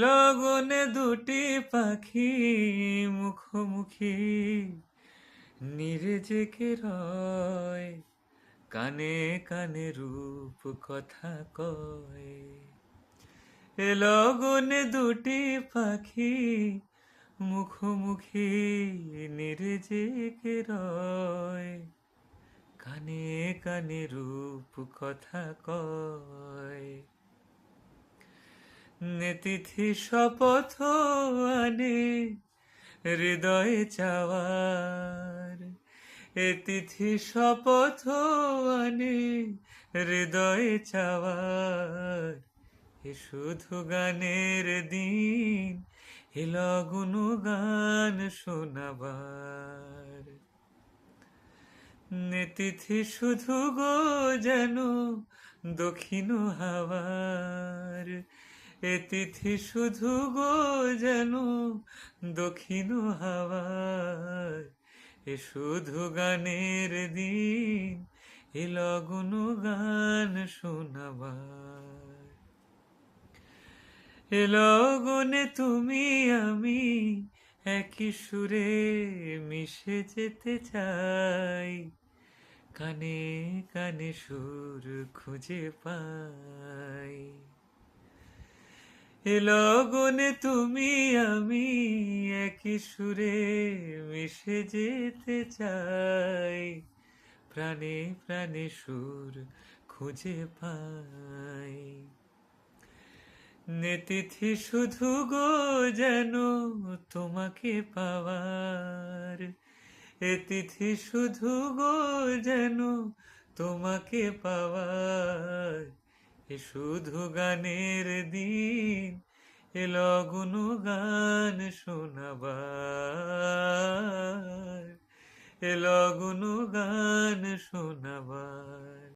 লগনে দুটি পাখি মুখোমুখি নীরে জেগে রয়, কানে কানে রূপ কথা কয়। লগনে দুটি পাখি মুখোমুখি নীরে জেগে রয়, কানে কানে রূপ কথা কয়। তিথি শপথ আনে হৃদয়ে চাওয়ার, তিথি শপথ আনে হৃদয়ে চাওয়ার। এ শুধু গানের দিন, এ লগন গান শোনাবার। তিথি শুধু গো যেন দক্ষিণ হাওয়ার, এ তিথি শুধু গো যেন দক্ষিণ হাওয়ার। এ শুধু গানের দিন, এ লগন গান শোনাবার। এ লগনে তুমি আমি একই সুরে মিশে যেতে চাই, কানে কানে সুর খুঁজে পাই। এ লগনে তুমি আমি একই সুরে মিশে যেতে চাই, প্রাণে প্রাণে সুর খুঁজে পাই। তিথি শুধু গো যেন তোমাকে পাওয়ার, এ তিথি শুধু গো যেন তোমাকে পাওয়ার। এ শুধু গানের দিন, এ লগন গান শোনাবার, এ লগন গান শোনাবার।